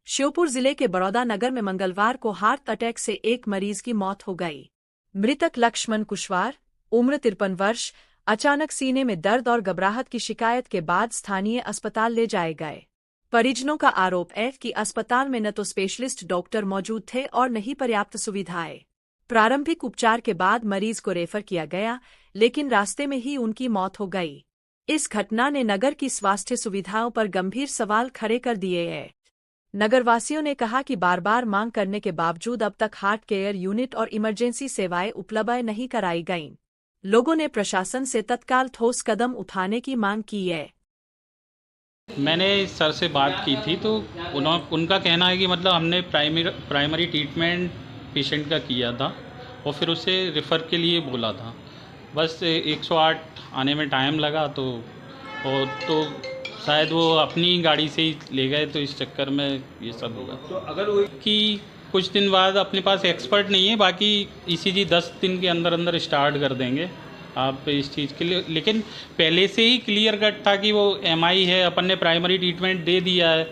श्योपुर जिले के बड़ौदा नगर में मंगलवार को हार्ट अटैक से एक मरीज की मौत हो गई। मृतक लक्ष्मण कुशवार, उम्र 53 वर्ष, अचानक सीने में दर्द और घबराहट की शिकायत के बाद स्थानीय अस्पताल ले जाए गए। परिजनों का आरोप है कि अस्पताल में न तो स्पेशलिस्ट डॉक्टर मौजूद थे और न ही पर्याप्त सुविधाएं। प्रारंभिक उपचार के बाद मरीज को रेफर किया गया, लेकिन रास्ते में ही उनकी मौत हो गई। इस घटना ने नगर की स्वास्थ्य सुविधाओं पर गंभीर सवाल खड़े कर दिए हैं। नगरवासियों ने कहा कि बार बार मांग करने के बावजूद अब तक हार्ट केयर यूनिट और इमरजेंसी सेवाएं उपलब्ध नहीं कराई गईं। लोगों ने प्रशासन से तत्काल ठोस कदम उठाने की मांग की है। मैंने सर से बात की थी तो उनका कहना है कि मतलब हमने प्राइमरी ट्रीटमेंट पेशेंट का किया था और फिर उसे रेफ़र के लिए बोला था। बस 108 आने में टाइम लगा तो शायद वो अपनी गाड़ी से ही ले गए, तो इस चक्कर में ये सब होगा। तो अगर वो कि कुछ दिन बाद अपने पास एक्सपर्ट नहीं है, बाकी ईसीजी 10 दिन के अंदर स्टार्ट कर देंगे आप इस चीज़ के लिए। लेकिन पहले से ही क्लियर कट था कि वो एमआई है, अपन ने प्राइमरी ट्रीटमेंट दे दिया है।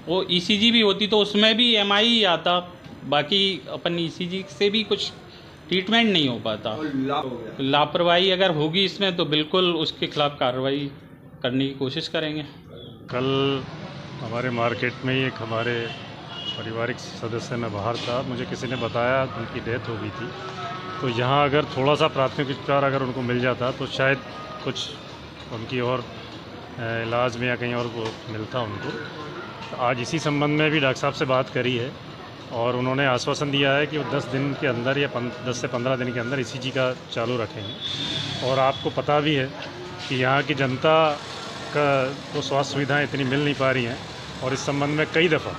वो ईसीजी भी होती तो उसमें भी एमआई ही आता, बाकी अपन ईसीजी से भी कुछ ट्रीटमेंट नहीं हो पाता। लापरवाही अगर होगी इसमें तो बिल्कुल उसके खिलाफ कार्रवाई करने की कोशिश करेंगे। कल हमारे मार्केट में ही एक हमारे पारिवारिक सदस्य में बाहर था, मुझे किसी ने बताया उनकी डेथ हो गई थी। तो यहाँ अगर थोड़ा सा प्राथमिक उपचार अगर उनको मिल जाता तो शायद कुछ उनकी और इलाज में या कहीं और वो मिलता उनको। तो आज इसी संबंध में भी डॉक्टर साहब से बात करी है और उन्होंने आश्वासन दिया है कि वो 10 दिन के अंदर या 10 से 15 दिन के अंदर ईसीजी का चालू रखेंगे। और आपको पता भी है कि यहाँ की जनता का तो स्वास्थ्य सुविधाएं इतनी मिल नहीं पा रही हैं और इस संबंध में कई दफ़ा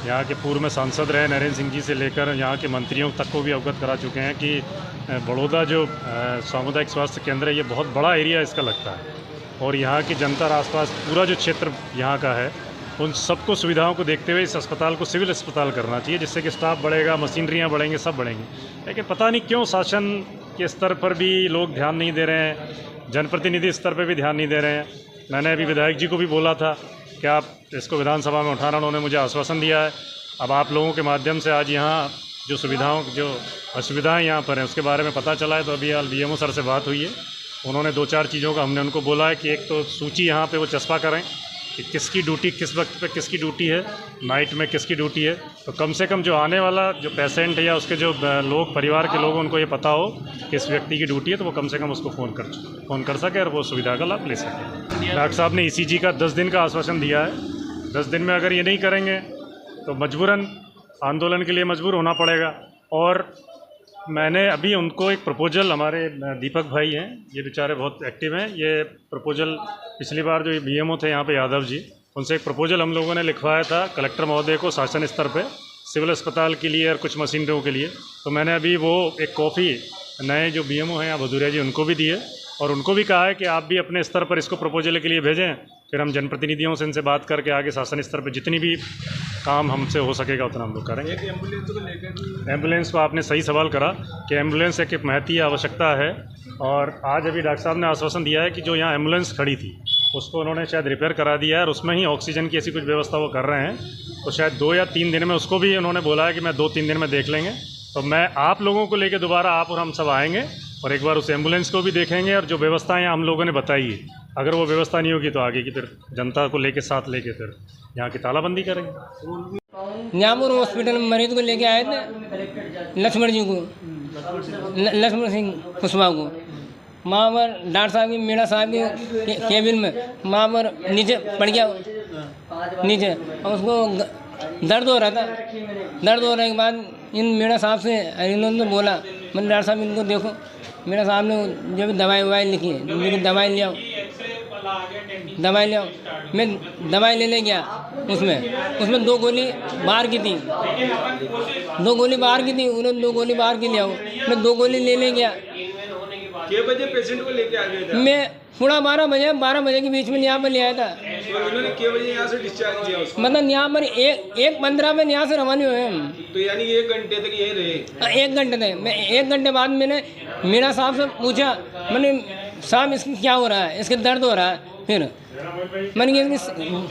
यहाँ के पूर्व में सांसद रहे नरेंद्र सिंह जी से लेकर यहाँ के मंत्रियों तक को भी अवगत करा चुके हैं कि बड़ौदा जो सामुदायिक स्वास्थ्य केंद्र है ये बहुत बड़ा एरिया इसका लगता है और यहाँ की जनता और आसपास पूरा जो क्षेत्र यहाँ का है उन सबको सुविधाओं को देखते हुए इस अस्पताल को सिविल अस्पताल करना चाहिए, जिससे कि स्टाफ बढ़ेगा, मशीनरियाँ बढ़ेंगे, सब बढ़ेंगे। लेकिन पता नहीं क्यों शासन के स्तर पर भी लोग ध्यान नहीं दे रहे हैं, जनप्रतिनिधि स्तर पर भी ध्यान नहीं दे रहे हैं। मैंने अभी विधायक जी को भी बोला था कि आप इसको विधानसभा में उठाना, उन्होंने मुझे आश्वासन दिया है। अब आप लोगों के माध्यम से आज यहाँ जो असुविधाएँ यहाँ पर हैं उसके बारे में पता चला है। तो अभी बीएमओ सर से बात हुई है, उन्होंने 2-4 चीज़ों का हमने उनको बोला है कि एक तो सूची यहाँ पे वो चस्पा करें कि किसकी ड्यूटी किस वक्त पे किसकी ड्यूटी है, नाइट में किसकी ड्यूटी है। तो कम से कम जो आने वाला जो पेशेंट है या उसके जो लोग परिवार के लोग उनको ये पता हो कि इस व्यक्ति की ड्यूटी है, तो वो कम से कम उसको फ़ोन कर सके और वो सुविधा का लाभ ले सके। डॉक्टर साहब ने ईसीजी का 10 दिन का आश्वासन दिया है। 10 दिन में अगर ये नहीं करेंगे तो मजबूरन आंदोलन के लिए मजबूर होना पड़ेगा। और मैंने अभी उनको एक प्रपोजल, हमारे दीपक भाई हैं, ये बेचारे बहुत एक्टिव हैं, ये प्रपोजल पिछली बार जो बीएमओ थे यहाँ पे यादव जी, उनसे एक प्रपोजल हम लोगों ने लिखवाया था कलेक्टर महोदय को शासन स्तर पे सिविल अस्पताल के लिए और कुछ मशीनरियों के लिए। तो मैंने अभी वो एक कॉपी नए जो बीएमओ हैं यहाँ भदूरिया जी उनको भी दी है और उनको भी कहा है कि आप भी अपने स्तर पर इसको प्रपोजल के लिए भेजें, फिर हम जनप्रतिनिधियों से इनसे बात करके आगे शासन स्तर पर जितनी भी काम हमसे हो सकेगा उतना हम लोग करेंगे। एम्बुलेंस को आपने सही सवाल करा कि एम्बुलेंस एक महती आवश्यकता है और आज अभी डॉक्टर साहब ने आश्वासन दिया है कि जो यहाँ एम्बुलेंस खड़ी थी उसको उन्होंने शायद रिपेयर करा दिया है और उसमें ही ऑक्सीजन की ऐसी कुछ व्यवस्था वो कर रहे हैं। तो शायद 2 या 3 दिन में, उसको भी उन्होंने बोला है कि मैं 2-3 दिन में देख लेंगे। तो मैं आप लोगों को लेकर दोबारा आप और हम सब आएँगे और एक बार उस एम्बुलेंस को भी देखेंगे और जो व्यवस्थाएँ हम लोगों ने बताई है, अगर वो व्यवस्था नहीं होगी तो आगे की फिर जनता को लेके साथ लेके फिर यहाँ की तालाबंदी करेंगे। न्यामपुर हॉस्पिटल में मरीज को लेके आए थे, लक्ष्मण जी को, लक्ष्मण सिंह कुशवाहा को। वहाँ पर डॉक्टर साहब की, मीणा साहब के केबिन में वहाँ पर नीचे पड़ गया नीचे और उसको दर्द हो रहा था। दर्द होने के बाद इन मीणा साहब से इन्होंने बोला, मैंने डॉक्टर साहब इनको देखो। मीणा साहब ने जो भी दवाई लिखी है, मेरी दवाई ले आओ। मैं दवाई लेने गया, उसमें 2 गोली बाहर की थी, 2 गोली बाहर की थी। उन्होंने 2 गोली बाहर की ले आओ। मैं 2 गोली लेने गया। कितने बजे पेशेंट को लेके आ गए थे? मैं 12:30 बजे के बीच में यहाँ पर ले आया था। तो इन्होंने कितने बजे यहाँ से डिस्चार्ज किया उसको? मतलब यहाँ पर 1:15 में यहाँ से रवाना हुए हम। तो यानी 1 घंटे तक यही रहे? 1 घंटे तक। मैं 1 घंटे बाद मैंने मीणा साहब से पूछा, मैंने साहब इसकी क्या हो रहा है, इसके दर्द हो रहा है। फिर मैंने कहा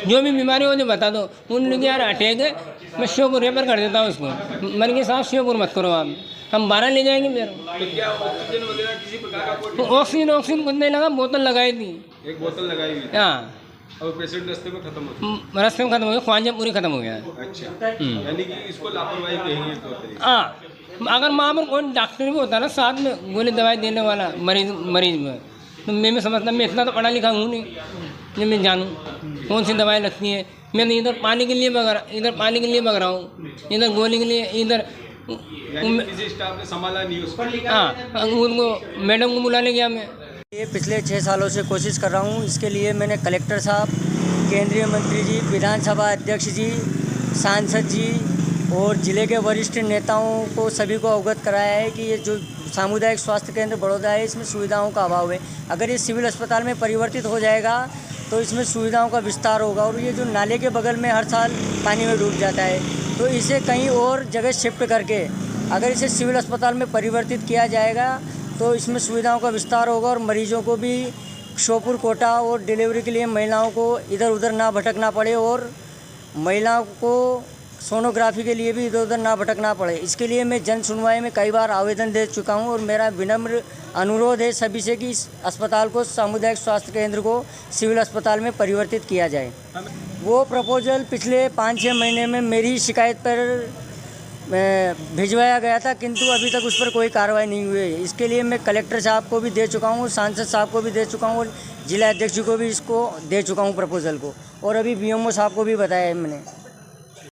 जो भी बीमारी हो जो बता दो। उन्होंने कहा यार अटैक है, मैं श्योपुर रेफर कर देता हूँ उसको। मैंने कहा साहब श्योपुर मत करो आप, हम 12 ले जाएंगे मेरे। तो क्या ऑक्सीजन वगैरह किसी प्रकार का कोई ऑक्सीजन कुछ नहीं लगा, बोतल लगाई थी। एक बोतल लगाई हुई थी। हाँ, और पेशेंट रास्ते में खत्म हो चुका। रास्ते में खत्म हो गया, ख्वाजा पूरी खत्म हो गया। अच्छा, यानी कि इसको लापरवाही कहेंगे तो तरीके। हाँ, अगर वहाँ पर कोई डॉक्टर भी होता ना साथ में गोली दवाई देने वाला मरीज में, तो मैं समझता, मैं इतना तो पढ़ा लिखा हूँ नहीं जो मैं जानूँ कौन सी दवाई लगती है। मैं तो इधर पानी के लिए बग रहा हूँ, इधर गोली के लिए, इधर किसी स्टाफ ने संभाला नहीं उसको। हाँ, उनको मैडम को बुला ले गया मैं। ये पिछले 6 सालों से कोशिश कर रहा हूँ। इसके लिए मैंने कलेक्टर साहब, केंद्रीय मंत्री जी, विधानसभा अध्यक्ष जी, सांसद जी और ज़िले के वरिष्ठ नेताओं को सभी को अवगत कराया है कि ये जो सामुदायिक स्वास्थ्य केंद्र बड़ौदा है, इसमें सुविधाओं का अभाव है। अगर ये सिविल अस्पताल में परिवर्तित हो जाएगा तो इसमें सुविधाओं का विस्तार होगा। और ये जो नाले के बगल में हर साल पानी में डूब जाता है, तो इसे कहीं और जगह शिफ्ट करके अगर इसे सिविल अस्पताल में परिवर्तित किया जाएगा तो इसमें सुविधाओं का विस्तार होगा और मरीजों को भी श्योपुर कोटा और डिलीवरी के लिए महिलाओं को इधर उधर ना भटकना पड़े और महिलाओं को सोनोग्राफी के लिए भी इधर उधर ना भटकना पड़े। इसके लिए मैं जन सुनवाई में कई बार आवेदन दे चुका हूं और मेरा विनम्र अनुरोध है सभी से कि इस अस्पताल को, सामुदायिक स्वास्थ्य केंद्र को सिविल अस्पताल में परिवर्तित किया जाए। वो प्रपोजल पिछले 5-6 महीने में मेरी शिकायत पर भिजवाया गया था, किंतु अभी तक उस पर कोई कार्रवाई नहीं हुई है। इसके लिए मैं कलेक्टर साहब को भी दे चुका हूँ, सांसद साहब को भी दे चुका हूँ और जिला अध्यक्ष को भी इसको दे चुका हूँ प्रपोजल को, और अभी बीएमओ साहब को भी बताया है मैंने।